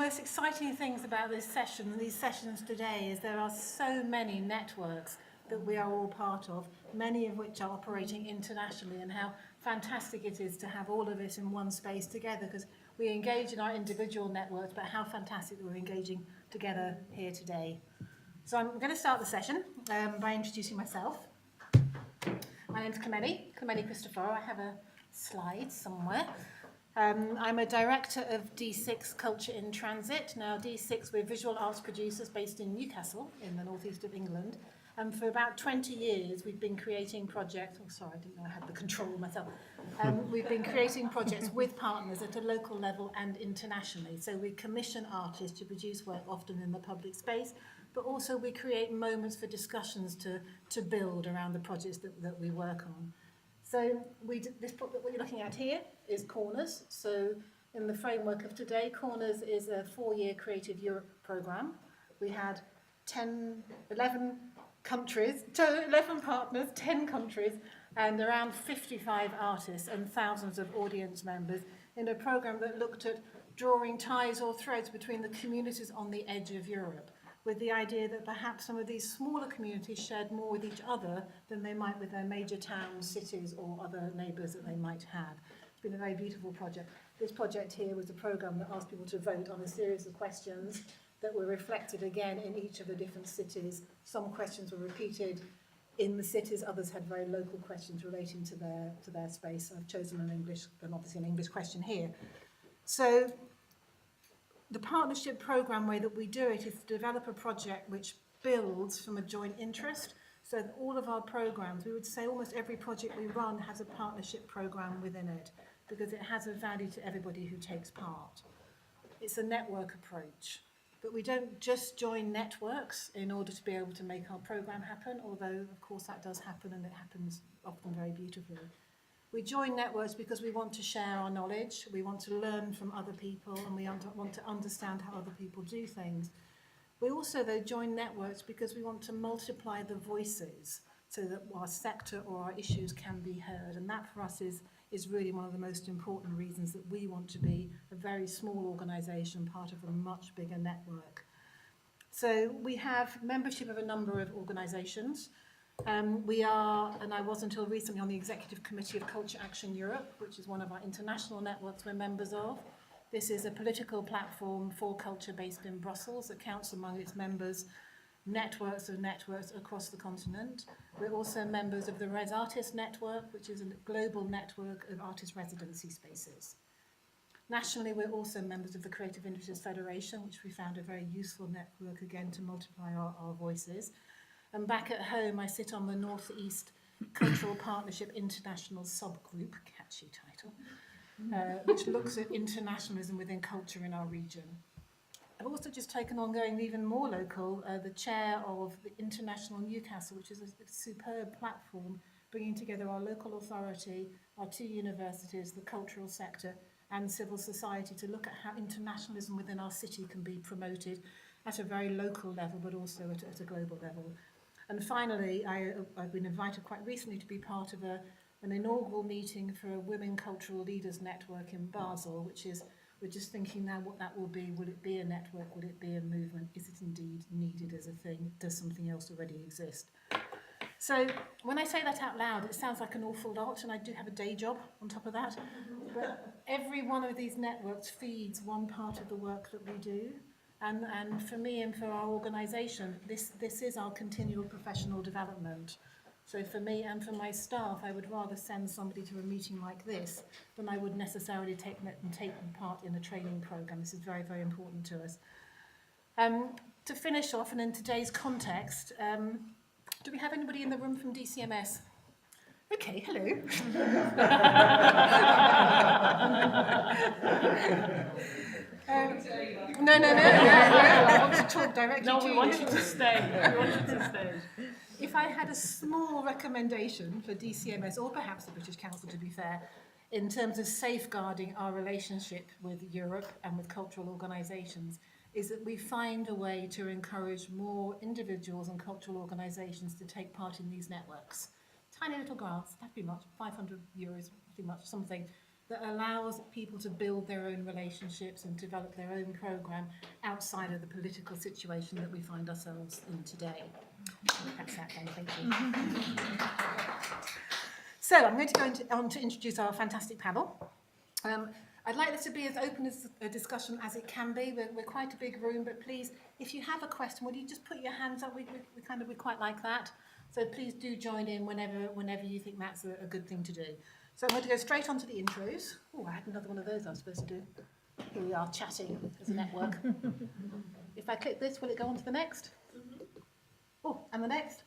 most exciting things about this session and these sessions today is there are so many networks that we are all part of, many of which are operating internationally, and how fantastic it is to have all of it in one space together, because we engage in our individual networks, but how fantastic that we're engaging together here today. So I'm going to start the session by introducing myself. My name's Clymene Christoforou. I have a slide somewhere. I'm a director of D6 Culture in Transit. Now, D6, we're visual arts producers based in Newcastle, in the northeast of England. And for about 20 years, we've been creating projects. Oh, sorry, I didn't know I had the control myself. We've been creating projects with partners at a local level and internationally. So we commission artists to produce work often in the public space, but also we create moments for discussions to build around the projects that we work on. So this book that we're looking at here is Corners. So in the framework of today, Corners is a 4-year Creative Europe programme. We had 11 countries, 11 partners, 10 countries, and around 55 artists and thousands of audience members in a programme that looked at drawing ties or threads between the communities on the edge of Europe, with the idea that perhaps some of these smaller communities shared more with each other than they might with their major towns, cities, or other neighbours that they might have. It's been a very beautiful project. This project here was a programme that asked people to vote on a series of questions that were reflected again in each of the different cities. Some questions were repeated in the cities, others had very local questions relating to their space. I've chosen obviously an English question here. So the partnership programme way that we do it is to develop a project which builds from a joint interest. So that all of our programmes, we would say almost every project we run has a partnership programme within it, because it has a value to everybody who takes part. It's a network approach. But we don't just join networks in order to be able to make our programme happen, although of course that does happen, and it happens often very beautifully. We join networks because we want to share our knowledge, we want to learn from other people, and we want to understand how other people do things. We also, though, join networks because we want to multiply the voices so that our sector or our issues can be heard. And that, for us, is really one of the most important reasons that we want to be a very small organisation, part of a much bigger network. So we have membership of a number of organisations. We are, and I was until recently, on the Executive Committee of Culture Action Europe, which is one of our international networks we're members of. This is a political platform for culture based in Brussels that counts among its members networks of networks across the continent. We're also members of the Res Artist Network, which is a global network of artist residency spaces. Nationally, we're also members of the Creative Industries Federation, which we found a very useful network, again, to multiply our voices. And back at home, I sit on the North East Cultural Partnership International Subgroup, catchy title, which looks at internationalism within culture in our region. I've also just taken on, going even more local, the chair of the International Newcastle, which is a superb platform bringing together our local authority, our 2 universities, the cultural sector and civil society to look at how internationalism within our city can be promoted at a very local level, but also at a global level. And finally, I've been invited quite recently to be part of an inaugural meeting for a Women Cultural Leaders Network in Basel, which is, we're just thinking now what that will be. Will it be a network? Will it be a movement? Is it indeed needed as a thing? Does something else already exist? So when I say that out loud, it sounds like an awful lot, and I do have a day job on top of that. But every one of these networks feeds one part of the work that we do. And for me and for our organisation, this is our continual professional development. So for me and for my staff, I would rather send somebody to a meeting like this than I would necessarily take part in a training programme. This is very, very important to us. To finish off, and in today's context, do we have anybody in the room from DCMS? Okay, hello. No. I want to talk directly to you. No, we want you to stay. If I had a small recommendation for DCMS, or perhaps the British Council to be fair, in terms of safeguarding our relationship with Europe and with cultural organisations, is that we find a way to encourage more individuals and cultural organisations to take part in these networks. Tiny little grants, that'd be much, €500, pretty much something, that allows people to build their own relationships and develop their own programme outside of the political situation that we find ourselves in today. That's that then, thank you. So I'm going to go on to introduce our fantastic panel. I'd like this to be as open as a discussion as it can be. We're quite a big room, but please, if you have a question, would you just put your hands up? We quite like that. So please do join in whenever you think that's a good thing to do. So I'm going to go straight on to the intros. Oh, I had another one of those I was supposed to do. Here we are chatting as a network. If I click this, will it go on to the next? Oh, and the next?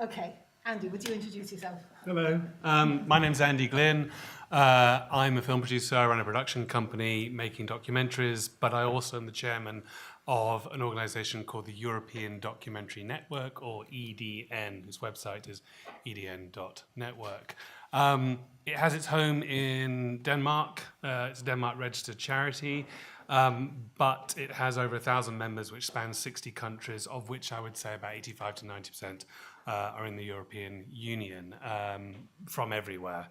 Okay. Andy, would you introduce yourself? Hello, my name's Andy Glynne. I'm a film producer. I run a production company making documentaries, but I also am the chairman of an organisation called the European Documentary Network, or EDN, whose website is edn.network. It has its home in Denmark. It's a Denmark-registered charity, but it has over 1,000 members, which spans 60 countries, of which I would say about 85 to 90% are in the European Union, from everywhere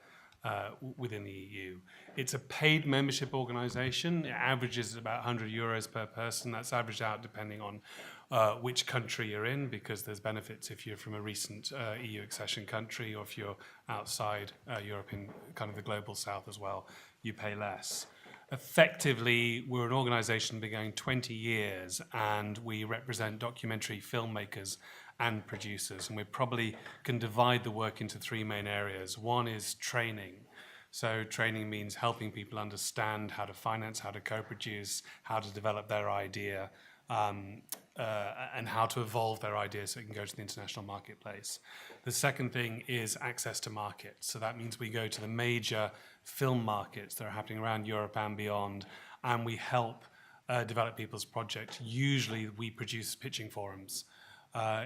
within the EU. It's a paid membership organisation. It averages about €100 per person. That's averaged out depending on which country you're in, because there's benefits if you're from a recent EU accession country, or if you're outside Europe in kind of the global south as well, you pay less. Effectively, we're an organisation been going 20 years, and we represent documentary filmmakers and producers, and we probably can divide the work into three main areas. One is training. So training means helping people understand how to finance, how to co-produce, how to develop their idea, and how to evolve their idea so it can go to the international marketplace. The second thing is access to markets. So that means we go to the major film markets that are happening around Europe and beyond, and we help develop people's projects. Usually we produce pitching forums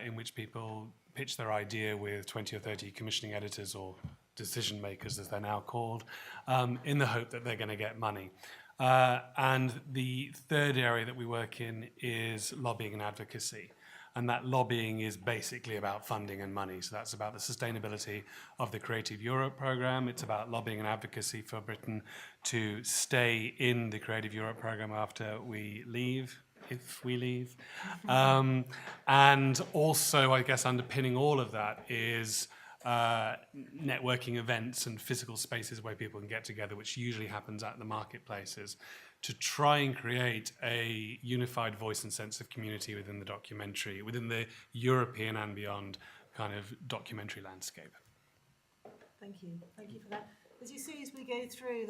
in which people pitch their idea with 20 or 30 commissioning editors, or decision makers as they're now called, in the hope that they're going to get money. And the third area that we work in is lobbying and advocacy. And that lobbying is basically about funding and money. So that's about the sustainability of the Creative Europe programme. It's about lobbying and advocacy for Britain to stay in the Creative Europe programme after we leave, if we leave. And also, I guess, underpinning all of that is networking events and physical spaces where people can get together, which usually happens at the marketplaces, to try and create a unified voice and sense of community within the documentary, within the European and beyond kind of documentary landscape. Thank you for that. As you see, as we go through,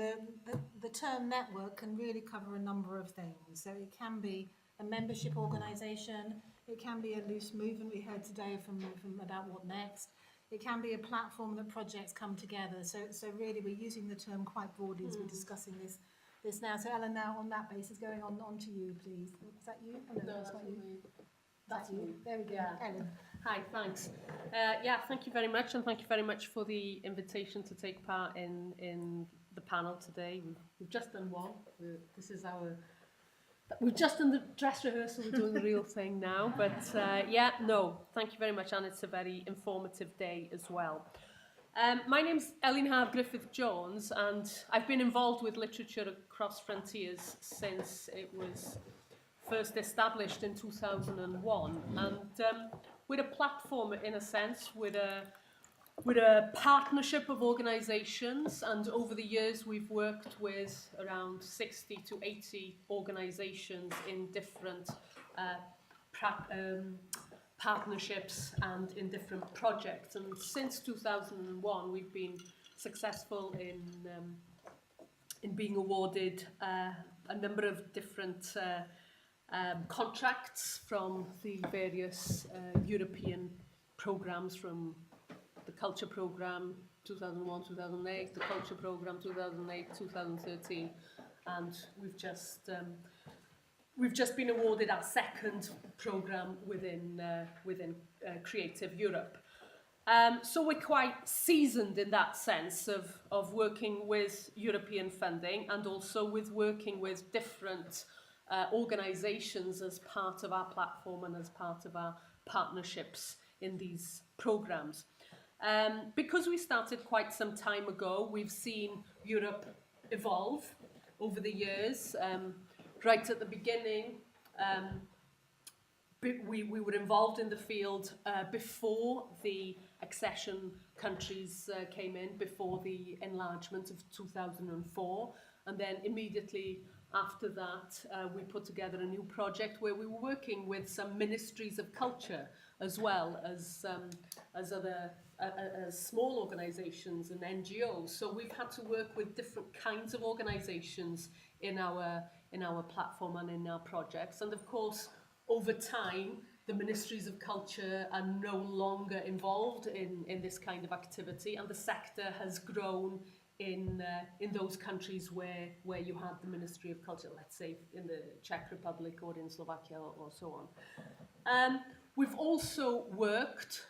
the term network can really cover a number of things. So it can be a membership organisation, it can be a loose movement we heard today from about what next. It can be a platform that projects come together. So really we're using the term quite broadly as we're discussing this now. So Elin, now on that basis, going on to you, please. Is that you? Oh, no, that's not you. That's you. There we go. Yeah. Elin. Hi, thanks. Thank you very much, and thank you very much for the invitation to take part in the panel today. We've just done one. We've just done the dress rehearsal. We're doing the real thing now. But thank you very much, and it's a very informative day as well. My name's Elin Gruffydd Jones, and I've been involved with literature across frontiers since it was first established in 2001. And we're a platform, in a sense, with a partnership of organisations, and over the years we've worked with around 60 to 80 organisations in different partnerships and in different projects. And since 2001 we've been successful in being awarded a number of different contracts from the various European programmes, from the Culture Programme 2001-2008, the Culture Programme 2008-2013, and we've just been awarded our second programme within Creative Europe. So we're quite seasoned in that sense of working with European funding, and also with working with different organisations as part of our platform and as part of our partnerships in these programmes. Because we started quite some time ago, we've seen Europe evolve over the years. Right at the beginning, we were involved in the field before the accession countries came in, before the enlargement of 2004. And then immediately after that, we put together a new project where we were working with some ministries of culture as well as other small organisations and NGOs. So we've had to work with different kinds of organisations in our platform and in our projects. And of course, over time, the ministries of culture are no longer involved in this kind of activity, and the sector has grown in those countries where you had the Ministry of Culture, let's say in the Czech Republic or in Slovakia or so on. We've also worked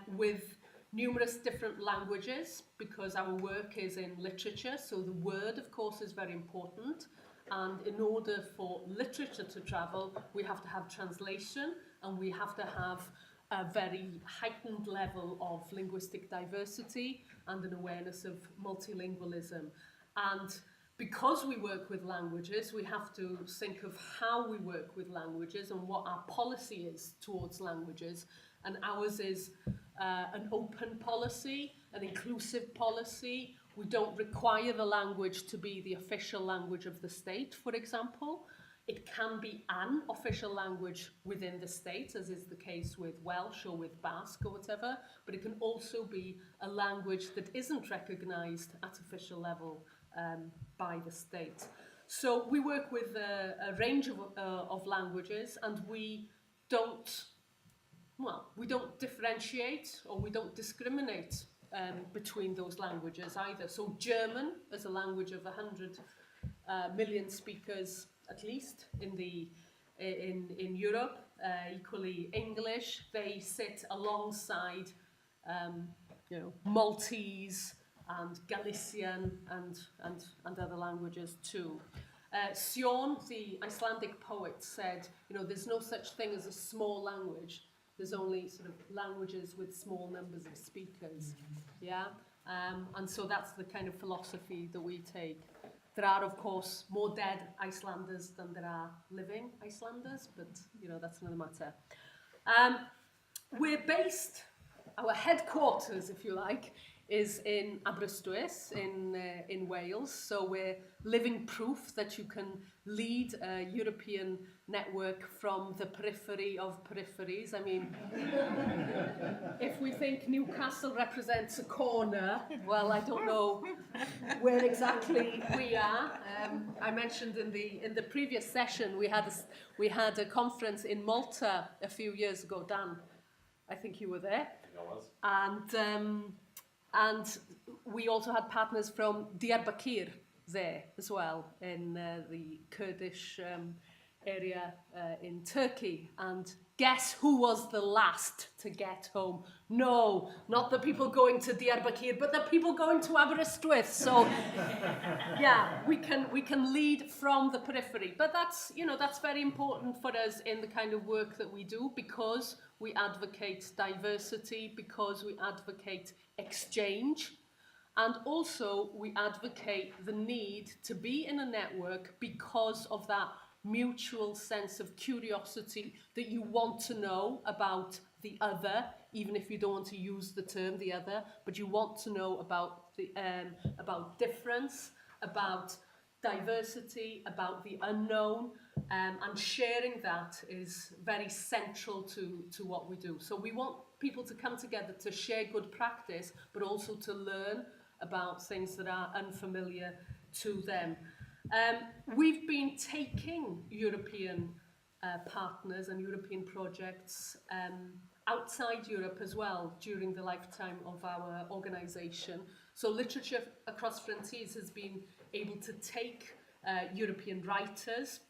with numerous different languages because our work is in literature, so the word, of course, is very important. And in order for literature to travel, we have to have translation and we have to have a very heightened level of linguistic diversity and an awareness of multilingualism. And because we work with languages, we have to think of how we work with languages and what our policy is towards languages. And ours is an open policy, an inclusive policy. We don't require the language to be the official language of the state, for example. It can be an official language within the state, as is the case with Welsh or with Basque or whatever, but it can also be a language that isn't recognised at official level by the state. So we work with a range of languages, and we don't differentiate or we don't discriminate between those languages either. So German, as a language of 100 million speakers at least in Europe, equally English, they sit alongside Maltese and Galician and other languages too. Sion, the Icelandic poet, said, there's no such thing as a small language. There's only sort of languages with small numbers of speakers. Yeah, and so that's the kind of philosophy that we take. There are, of course, more dead Icelanders than there are living Icelanders, but that's another matter. We're based, our headquarters, if you like, is in Aberystwyth in Wales. So we're living proof that you can lead a European network from the periphery of peripheries. I mean, if we think Newcastle represents a corner, well, I don't know where exactly we are. I mentioned in the previous session we had a conference in Malta a few years ago. Dan, I think you were there. I was. And we also had partners from Diyarbakir there as well, in the Kurdish area in Turkey. And guess who was the last to get home? No, not the people going to Diyarbakir, but the people going to Aberystwyth. So, yeah, we can lead from the periphery. But that's very important for us in the kind of work that we do, because we advocate diversity, because we advocate exchange, and also we advocate the need to be in a network because of that mutual sense of curiosity, that you want to know about the other, even if you don't want to use the term the other, but you want to know about the about difference, about diversity, about the unknown, and sharing that is very central to what we do. So we want people to come together to share good practice, but also to learn about things that are unfamiliar to them. We've been taking European partners and European projects outside Europe as well during the lifetime of our organisation. So Literature Across Frontiers has been able to take European writers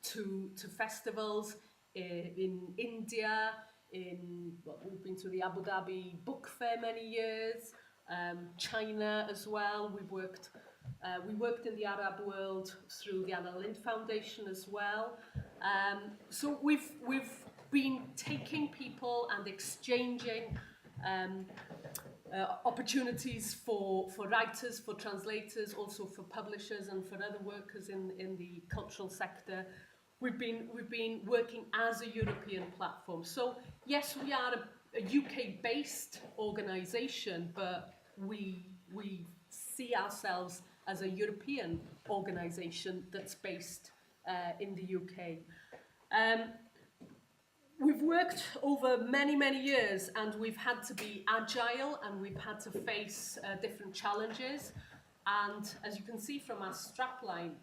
to festivals in India, we've been to the Abu Dhabi Book Fair many years, China as well. We worked in the Arab world through the Anna Lindh Foundation as well. So we've been taking people and exchanging opportunities for writers, for translators, also for publishers and for other workers in the cultural sector. We've been working as a European platform. So yes, we are a UK-based organisation, but we see ourselves as a European organisation that's based in the UK. We've worked over many years, and we've had to be agile, and we've had to face different challenges. And as you can see from our strapline,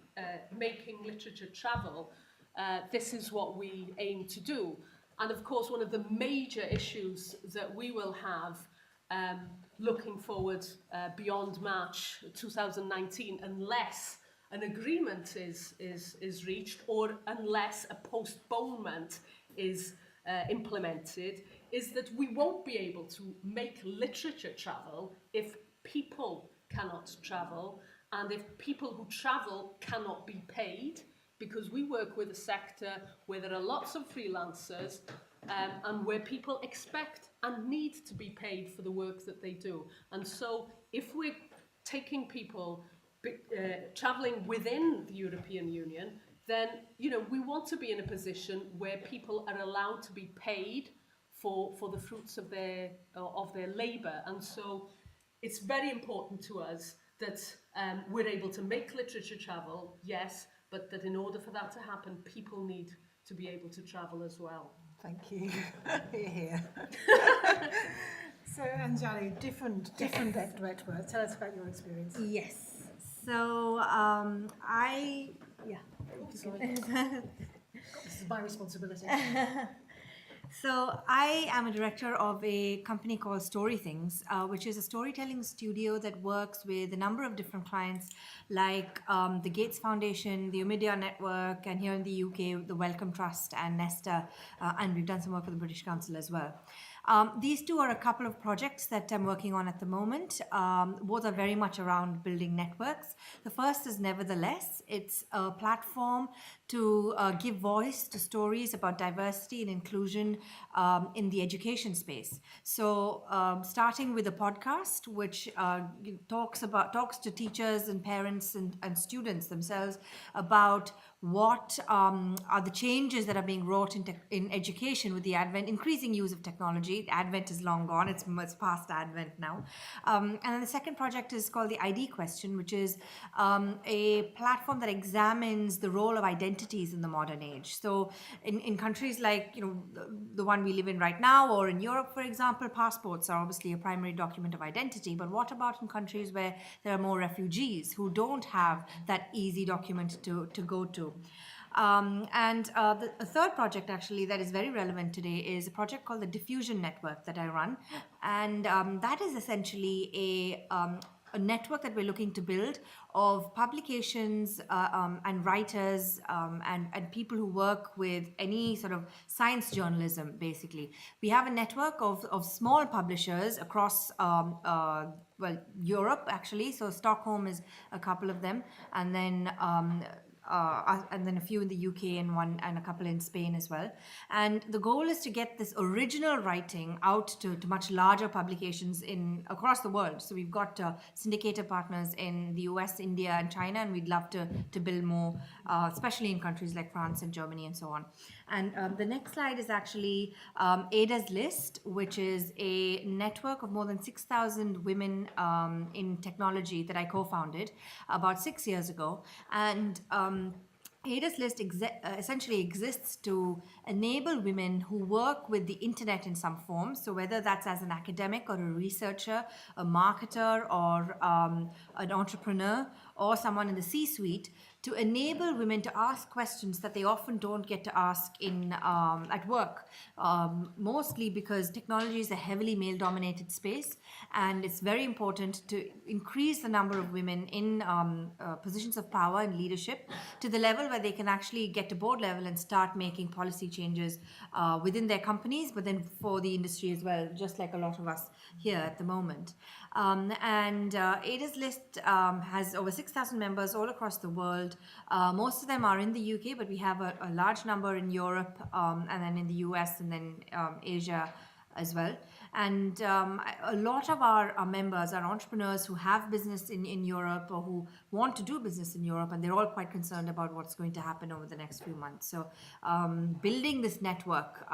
making literature travel, this is what we aim to do. And of course, one of the major issues that we will have looking forward beyond March 2019, unless an agreement is reached or unless a postponement is implemented, is that we won't be able to make literature travel if people cannot travel, and if people who travel cannot be paid, because we work with a sector where there are lots of freelancers and where people expect and need to be paid for the work that they do. And so if we're taking people traveling within the European Union, then we want to be in a position where people are allowed to be paid for the fruits of their labour. And so it's very important to us that we're able to make literature travel, yes, but that in order for that to happen, people need to be able to travel as well. Thank you. You're here. So, Anjali, different networks. Tell us about your experience. Yes. So Sorry. This is my responsibility. So I am a director of a company called Story Things, which is a storytelling studio that works with a number of different clients like the Gates Foundation, the Omidyar Network, and here in the UK, the Wellcome Trust and Nesta, and we've done some work for the British Council as well. These two are a couple of projects that I'm working on at the moment. Both are very much around building networks. The first is Nevertheless. It's a platform to give voice to stories about diversity and inclusion in the education space. So starting with a podcast, which talks to teachers and parents and students themselves about what are the changes that are being wrought in education with the increasing use of technology. Advent is long gone, it's past Advent now. And then the second project is called the ID Question, which is a platform that examines the role of identities in the modern age. So in countries like the one we live in right now, or in Europe, for example, passports are obviously a primary document of identity. But what about in countries where there are more refugees who don't have that easy document to go to? The third project actually that is very relevant today is a project called the Diffusion Network that I run, and that is essentially a network that we're looking to build of publications and writers and people who work with any sort of science journalism, basically. We have a network of small publishers across Europe, actually. So Stockholm is a couple of them, and then a few in the UK and a couple in Spain as well. And the goal is to get this original writing out to much larger publications across the world. So we've got syndicator partners in the US, India, and China, and we'd love to build more, especially in countries like France and Germany and so on. And the next slide is actually Ada's List, which is a network of more than 6,000 women in technology that I co-founded about 6 years ago. And Ada's List essentially exists to enable women who work with the internet in some form. So whether that's as an academic or a researcher, a marketer, or an entrepreneur, or someone in the C-suite, to enable women to ask questions that they often don't get to ask at work, mostly because technology is a heavily male-dominated space, and it's very important to increase the number of women in positions of power and leadership to the level where they can actually get to board level and start making policy changes within their companies, but then for the industry as well, just like a lot of us here at the moment. Ada's List has over 6,000 members all across the world. Most of them are in the UK, but we have a large number in Europe, and then in the US, and then Asia as well. And a lot of our members are entrepreneurs who have business in Europe or who want to do business in Europe, and they're all quite concerned about what's going to happen over the next few months. So building this network,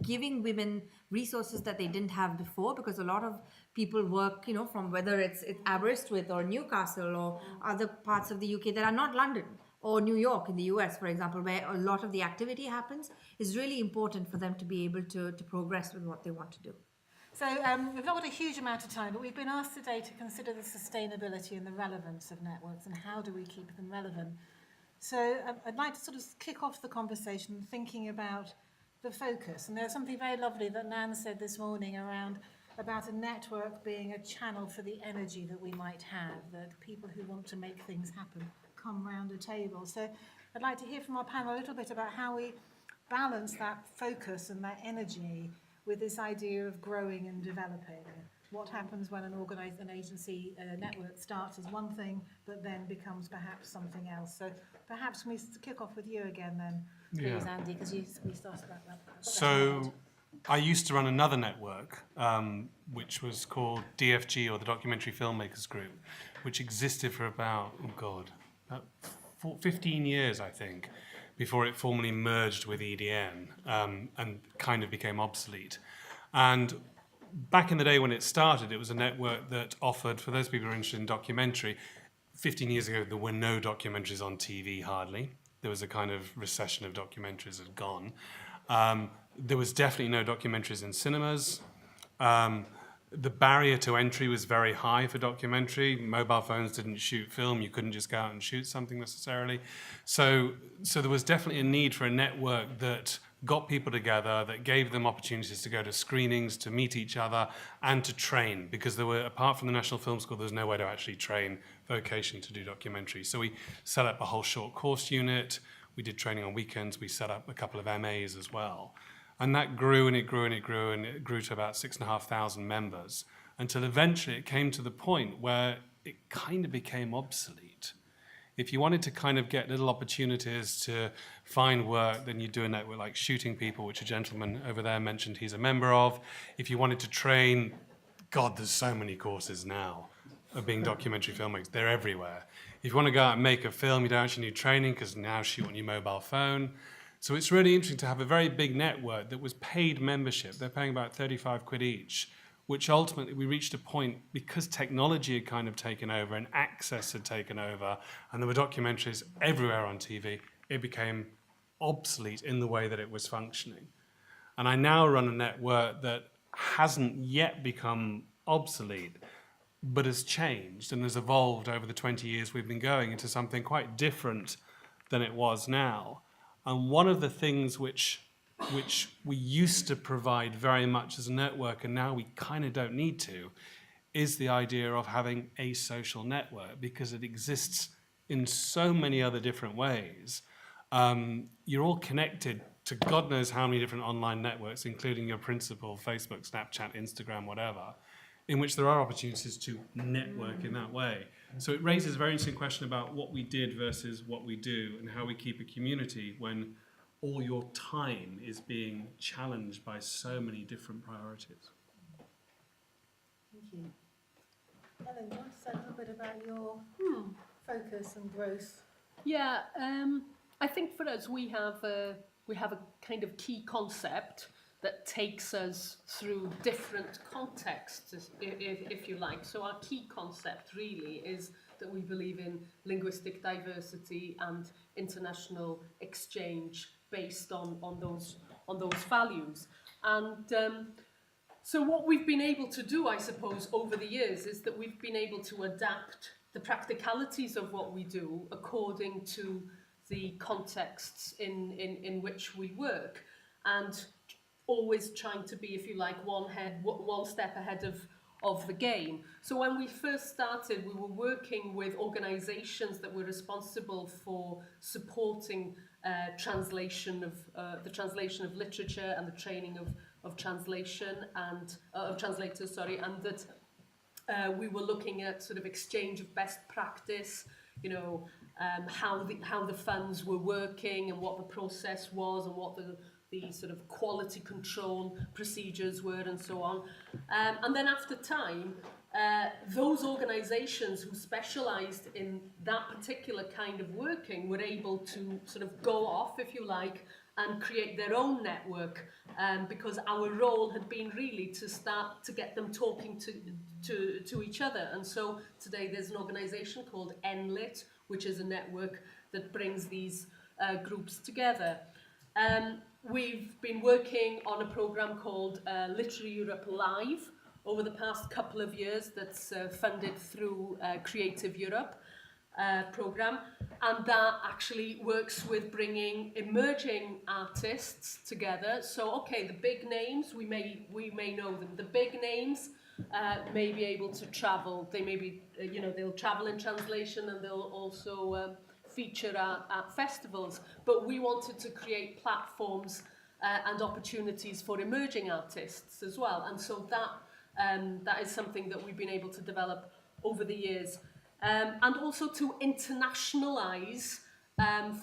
giving women resources that they didn't have before, because a lot of people work, from whether it's Aberystwyth or Newcastle or other parts of the UK that are not London or New York in the US, for example, where a lot of the activity happens, is really important for them to be able to progress with what they want to do. So we've not got a huge amount of time, but we've been asked today to consider the sustainability and the relevance of networks and how do we keep them relevant. So I'd like to sort of kick off the conversation thinking about the focus. And there's something very lovely that Nan said this morning about a network being a channel for the energy that we might have, that people who want to make things happen come round a table. So I'd like to hear from our panel a little bit about how we balance that focus and that energy with this idea of growing and developing. What happens when an agency network starts as one thing, but then becomes perhaps something else? So perhaps we kick off with you again then, please, Andy, because we started that. So I used to run another network, which was called DFG, or the Documentary Filmmakers Group, which existed for about 15 years, I think, before it formally merged with EDN and kind of became obsolete. And back in the day when it started, it was a network that offered, for those people who are interested in documentary, 15 years ago there were no documentaries on TV, hardly. There was a kind of recession of documentaries had gone. There was definitely no documentaries in cinemas. The barrier to entry was very high for documentary. Mobile phones didn't shoot film. You couldn't just go out and shoot something necessarily. So there was definitely a need for a network that got people together, that gave them opportunities to go to screenings, to meet each other, and to train. Because there were, apart from the National Film School, there was no way to actually train vocation to do documentary. So we set up a whole short course unit. We did training on weekends. We set up a couple of MAs as well. And that grew and it grew and it grew, and it grew to about 6,500 members, until eventually it came to the point where it kind of became obsolete. If you wanted to kind of get little opportunities to find work, then you do a network like Shooting People, which a gentleman over there mentioned he's a member of. If you wanted to train, God, there's so many courses now of being documentary filmmakers. They're everywhere. If you want to go out and make a film, you don't actually need training, because now shoot on your mobile phone. So it's really interesting to have a very big network that was paid membership. They're paying about 35 quid each, which ultimately we reached a point, because technology had kind of taken over and access had taken over, and there were documentaries everywhere on TV, it became obsolete in the way that it was functioning. And I now run a network that hasn't yet become obsolete, but has changed and has evolved over the 20 years we've been going into something quite different than it was now. And one of the things which we used to provide very much as a network, and now we kind of don't need to, is the idea of having a social network, because it exists in so many other different ways. You're all connected to God knows how many different online networks, including your principal, Facebook, Snapchat, Instagram, whatever, in which there are opportunities to network in that way. So it raises a very interesting question about what we did versus what we do, and how we keep a community when all your time is being challenged by so many different priorities. Thank you. Elin, you want to say a little bit about your focus and growth? Yeah, I think for us we have a kind of key concept that takes us through different contexts, if you like. So our key concept really is that we believe in linguistic diversity and international exchange based on those values. And so what we've been able to do, I suppose, over the years is that we've been able to adapt the practicalities of what we do according to the contexts in which we work, and always trying to be, if you like, one step ahead of the game. So when we first started, we were working with organisations that were responsible for supporting the translation of literature and the training of translation and of translators, and that we were looking at sort of exchange of best practice, how the funds were working and what the process was and what the sort of quality control procedures were and so on. And then after time, those organisations who specialised in that particular kind of working were able to sort of go off, if you like, and create their own network, because our role had been really to start to get them talking to each other. And so today there's an organisation called Litt, which is a network that brings these groups together. We've been working on a programme called Literary Europe Live over the past couple of years that's funded through Creative Europe programme, and that actually works with bringing emerging artists together. So, okay, the big names, we may know them. The big names may be able to travel. They may be, they'll travel in translation, and they'll also feature at festivals. But we wanted to create platforms and opportunities for emerging artists as well. And so that is something that we've been able to develop over the years. And also to internationalise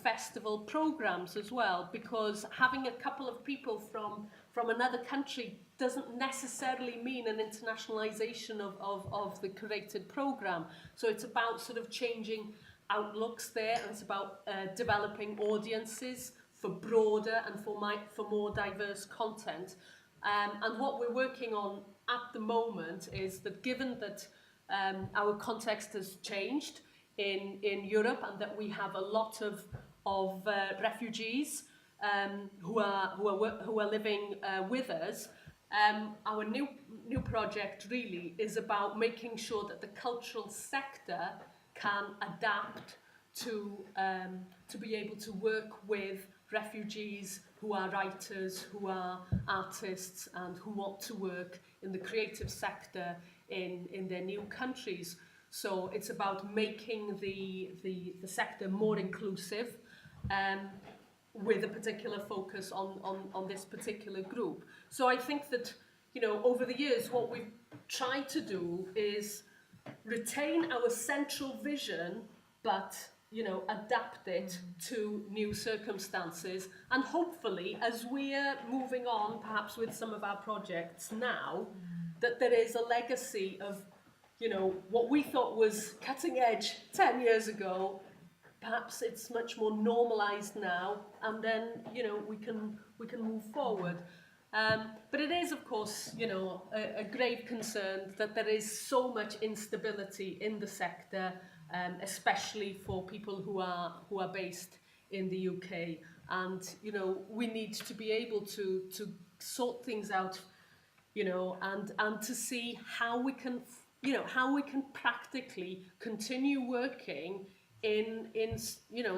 festival programmes as well, because having a couple of people from another country doesn't necessarily mean an internationalisation of the curated programme. So it's about sort of changing outlooks there, and it's about developing audiences for broader and for more diverse content. And what we're working on at the moment is that, given that our context has changed in Europe, and that we have a lot of refugees who are living with us, our new project really is about making sure that the cultural sector can adapt to be able to work with refugees who are writers, who are artists, and who want to work in the creative sector in their new countries. So it's about making the sector more inclusive, with a particular focus on this particular group. So I think that, over the years, what we've tried to do is retain our central vision, but adapt it to new circumstances. And hopefully, as we're moving on, perhaps with some of our projects now, that there is a legacy of, what we thought was cutting edge 10 years ago. Perhaps it's much more normalised now, and then, we can move forward. But it is, of course, a grave concern that there is so much instability in the sector, especially for people who are based in the UK. And, we need to be able to sort things out, and to see how we can, practically continue working in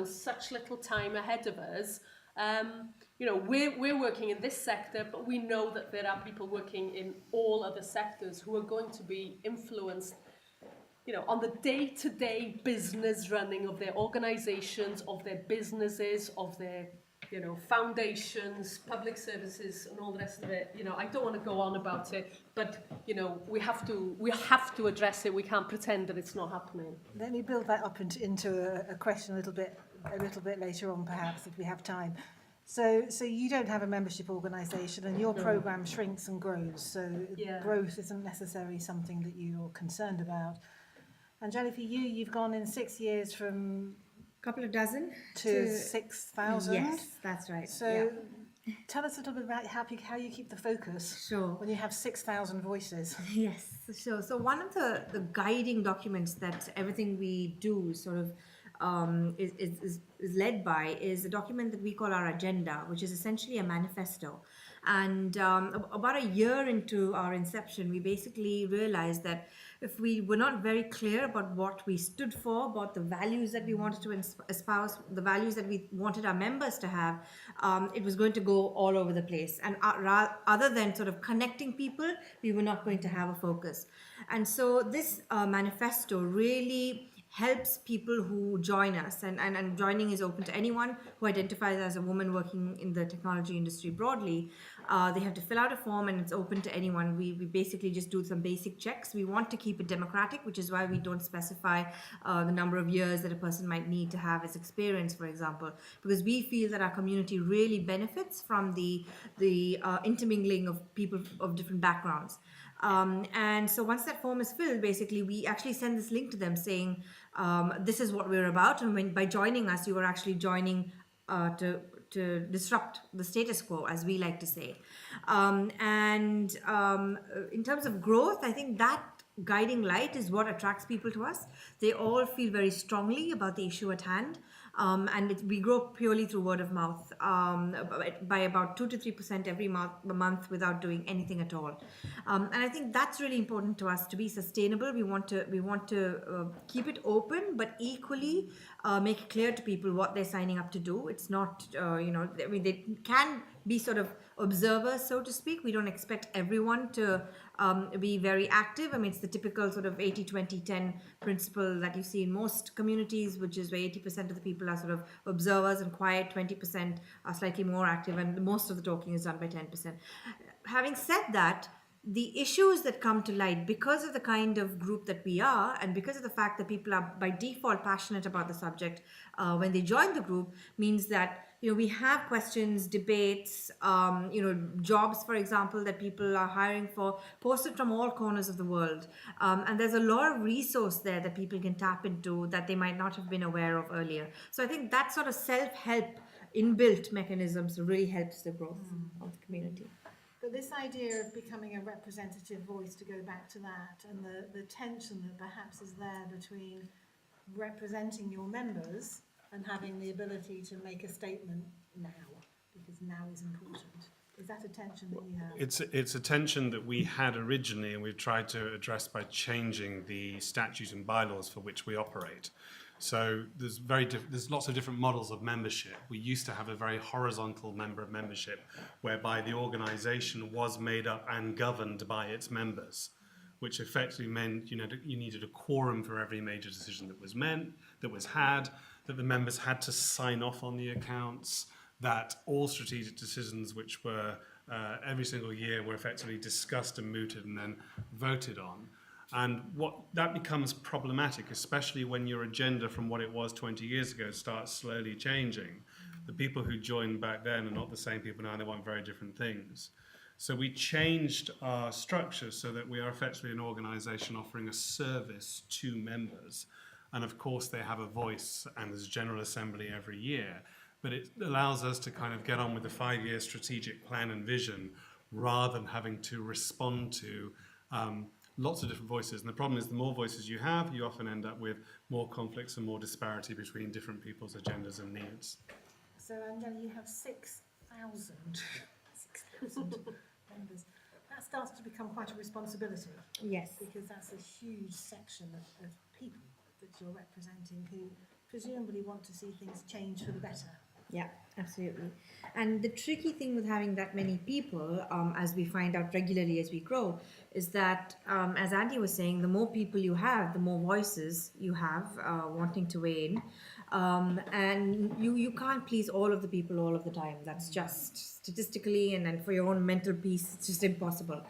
such little time ahead of us. We're working in this sector, but we know that there are people working in all other sectors who are going to be influenced, on the day-to-day business running of their organisations, of their businesses, of their, foundations, public services, and all the rest of it. I don't want to go on about it, but we have to address it. We can't pretend that it's not happening. Let me build that up into a question a little bit later on, perhaps, if we have time. So you don't have a membership organisation, and your programme shrinks and grows. So growth isn't necessarily something that you're concerned about. Anjali, for you, you've gone in 6 years from Couple of dozen to 6,000. Yes, that's right. So tell us a little bit about how you keep the focus. Sure. When you have 6,000 voices. Yes, sure. So one of the guiding documents that everything we do sort of is led by is a document that we call our agenda, which is essentially a manifesto. And about a year into our inception, we basically realized that if we were not very clear about what we stood for, about the values that we wanted to espouse, the values that we wanted our members to have, it was going to go all over the place. And other than sort of connecting people, we were not going to have a focus. And so this manifesto really helps people who join us, and joining is open to anyone who identifies as a woman working in the technology industry broadly. They have to fill out a form, and it's open to anyone. We basically just do some basic checks. We want to keep it democratic, which is why we don't specify the number of years that a person might need to have as experience, for example, because we feel that our community really benefits from the intermingling of people of different backgrounds. And so once that form is filled, basically we actually send this link to them saying, this is what we're about, and by joining us, you are actually joining to disrupt the status quo, as we like to say. In terms of growth, I think that guiding light is what attracts people to us. They all feel very strongly about the issue at hand. We grow purely through word of mouth, by about 2 to 3% every month without doing anything at all. And I think that's really important to us to be sustainable. We want to keep it open, but equally make it clear to people what they're signing up to do. It's not, they can be sort of observers, so to speak. We don't expect everyone to be very active. I mean, it's the typical sort of 80-20-10 principle that you see in most communities, which is where 80% of the people are sort of observers and quiet, 20% are slightly more active, and most of the talking is done by 10%. Having said that, the issues that come to light because of the kind of group that we are, and because of the fact that people are by default passionate about the subject when they join the group, means that we have questions, debates, jobs, for example, that people are hiring for, posted from all corners of the world. And there's a lot of resource there that people can tap into that they might not have been aware of earlier. So I think that sort of self-help inbuilt mechanisms really helps the growth of the community. But this idea of becoming a representative voice, to go back to that, and the tension that perhaps is there between representing your members and having the ability to make a statement now, because now is important. Is that a tension that you have? It's a tension that we had originally, and we've tried to address by changing the statutes and bylaws for which we operate. So there's lots of different models of membership. We used to have a very horizontal membership, whereby the organisation was made up and governed by its members, which effectively meant you needed a quorum for every major decision that was had, that the members had to sign off on the accounts, that all strategic decisions which were every single year were effectively discussed and mooted and then voted on. And that becomes problematic, especially when your agenda from what it was 20 years ago starts slowly changing. The people who joined back then are not the same people now, and they want very different things. So we changed our structure so that we are effectively an organisation offering a service to members. And of course, they have a voice, and there's a General Assembly every year. But it allows us to kind of get on with the 5-year strategic plan and vision rather than having to respond to lots of different voices. And the problem is, the more voices you have, you often end up with more conflicts and more disparity between different people's agendas and needs. So, Anjali, you have 6,000 members. That starts to become quite a responsibility. Yes. Because that's a huge section of people that you're representing who presumably want to see things change for the better. Yeah, absolutely. And the tricky thing with having that many people, as we find out regularly as we grow, is that, as Andy was saying, the more people you have, the more voices you have wanting to weigh in. And you can't please all of the people all of the time. That's just statistically, and then for your own mental peace, it's just impossible.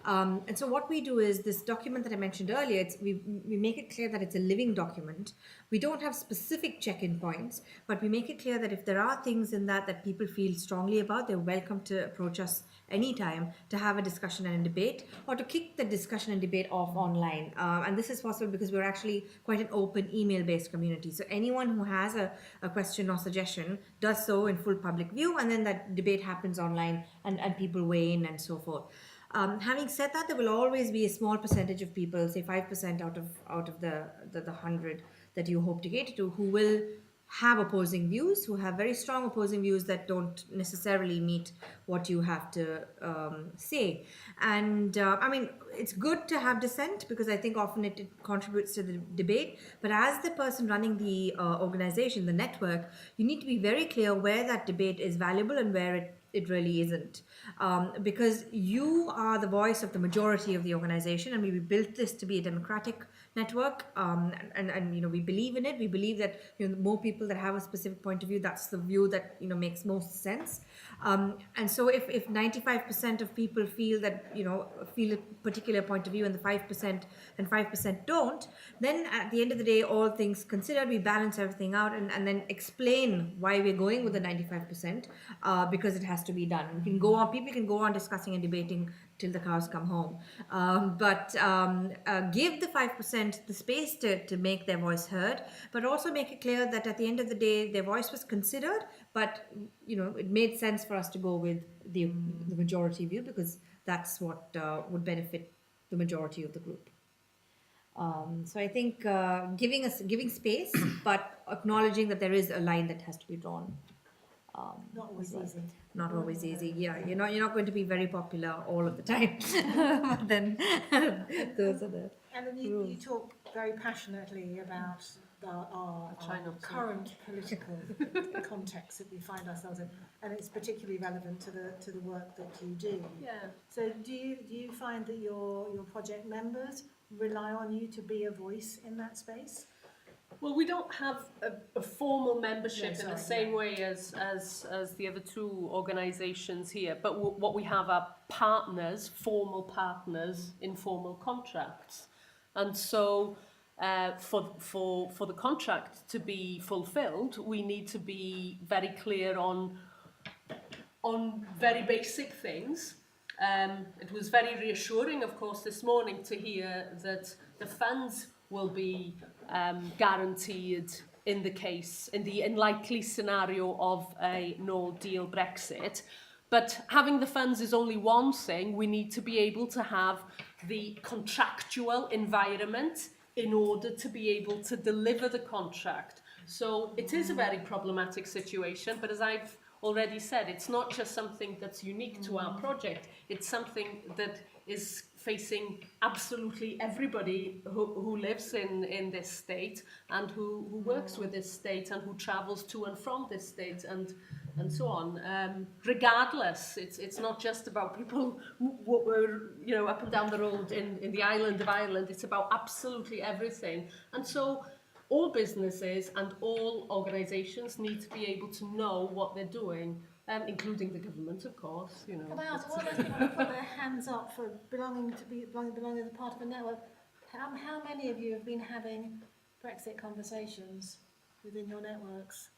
And so what we do is this document that I mentioned earlier, we make it clear that it's a living document. We don't have specific check-in points, but we make it clear that if there are things in that people feel strongly about, they're welcome to approach us anytime to have a discussion and a debate, or to kick the discussion and debate off online. And this is possible because we're actually quite an open email-based community. So anyone who has a question or suggestion does so in full public view, and then that debate happens online and people weigh in and so forth. Having said that, there will always be a small percentage of people, say 5% out of the 100 that you hope to get to, who will have opposing views, who have very strong opposing views that don't necessarily meet what you have to say. And I mean, it's good to have dissent because I think often it contributes to the debate. But as the person running the organization, the network, you need to be very clear where that debate is valuable and where it really isn't. Because you are the voice of the majority of the organization, and we built this to be a democratic network, and you know, we believe in it. We believe that, you know, the more people that have a specific point of view, that's the view that, you know, makes most sense. And so if 95% of people feel that, you know, feel a particular point of view, and the 5% don't, then at the end of the day, all things considered, we balance everything out, and then explain why we're going with the 95%, because it has to be done. People can go on discussing and debating till the cows come home, but give the 5% the space to make their voice heard, but also make it clear that at the end of the day, their voice was considered, but, you know, it made sense for us to go with the majority view, because that's what would benefit the majority of the group. So I think giving space, but acknowledging that there is a line that has to be drawn. Not always easy. Not always easy. Yeah, you're not going to be very popular all of the time. But then those are the And then you talk very passionately about our current political context that we find ourselves in, and it's particularly relevant to the work that you do. Yeah. So do you find that your project members rely on you to be a voice in that space? Well, we don't have a formal membership No, in the sorry, same way as the other two organisations here, but what we have are partners, formal partners in formal contracts. And so for the contract to be fulfilled, we need to be very clear on very basic things. It was very reassuring, of course, this morning to hear that the funds will be guaranteed in the unlikely scenario of a no-deal Brexit. But having the funds is only one thing. We need to be able to have the contractual environment in order to be able to deliver the contract. So it is a very problematic situation, but as I've already said, it's not just something that's unique to our project, it's something that is facing absolutely everybody who lives in this state and who works with this state and who travels to and from this state and so on. Regardless, it's not just about people who were, you know, up and down the road in the island of Ireland. It's about absolutely everything. And so all businesses and all organisations need to be able to know what they're doing, including the government, of course. You know. Can I ask, what are those people who put their hands up for belonging as a part of a network? How many of you have been having Brexit conversations within your networks?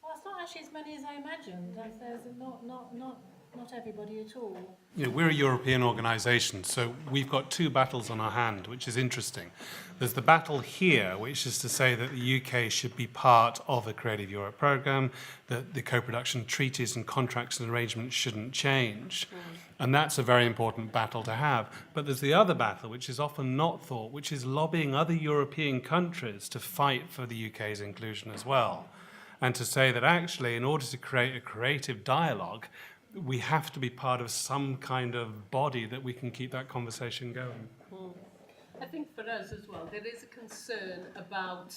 Well, it's not actually as many as I imagined. There's not everybody at all. You know, we're a European organisation, so we've got two battles on our hand, which is interesting. There's the battle here, which is to say that the UK should be part of a Creative Europe programme, that the co-production treaties and contracts and arrangements shouldn't change. And that's a very important battle to have. But there's the other battle, which is often not thought, which is lobbying other European countries to fight for the UK's inclusion as well. And to say that actually, in order to create a creative dialogue, we have to be part of some kind of body that we can keep that conversation going. I think for us as well, there is a concern about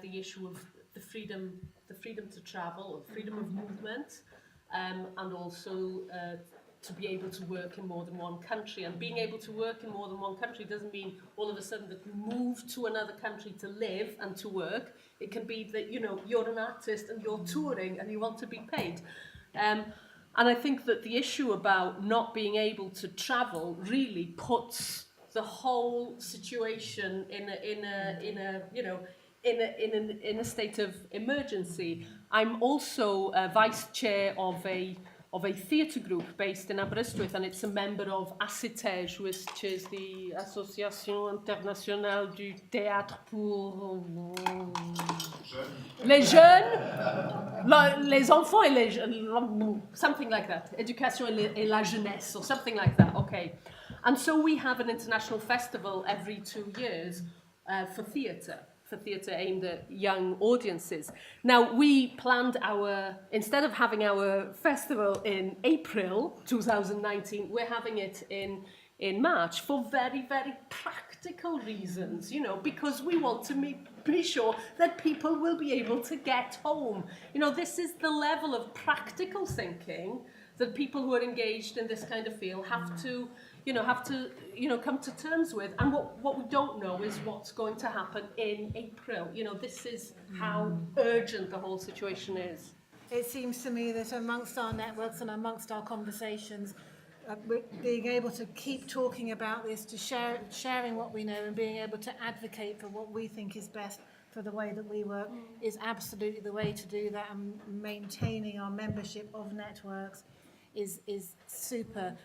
the issue of the freedom to travel, or freedom of movement, and also to be able to work in more than one country. And being able to work in more than one country doesn't mean all of a sudden that you move to another country to live and to work. It can be that, you know, you're an artist and you're touring and you want to be paid. And I think that the issue about not being able to travel really puts the whole situation in a state of emergency. I'm also vice chair of a theatre group based in Aberystwyth, and it's a member of ACITEJ, which is the Association Internationale du Théâtre pour les jeunes, les enfants et les jeunes, something like that, Éducation et la jeunesse, or something like that, okay. And so we have an international festival every 2 years for theatre aimed at young audiences. Now, we planned instead of having our festival in April 2019, we're having it in March for very, very practical reasons, you know, because we want to be sure that people will be able to get home. You know, this is the level of practical thinking that people who are engaged in this kind of field have to, you know, have to, you know, come to terms with. And what we don't know is what's going to happen in April. You know, this is how urgent the whole situation is. It seems to me that amongst our networks and amongst our conversations, being able to keep talking about this, to sharing what we know and being able to advocate for what we think is best for the way that we work is absolutely the way to do that, and maintaining our membership of networks is super.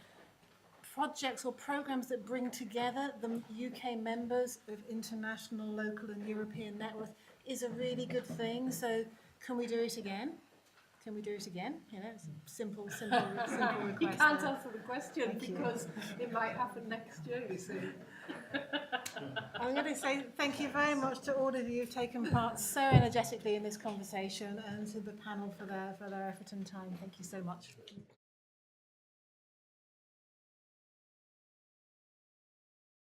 Projects or programs that bring together the UK members of international, local and European networks is a really good thing. So can we do it again? Can we do it again? You know, it's a simple request. You can't answer the question because it might happen next year, you see. I'm going to say thank you very much to all of you who've taken part so energetically in this conversation, and to the panel for their effort and time. Thank you so much.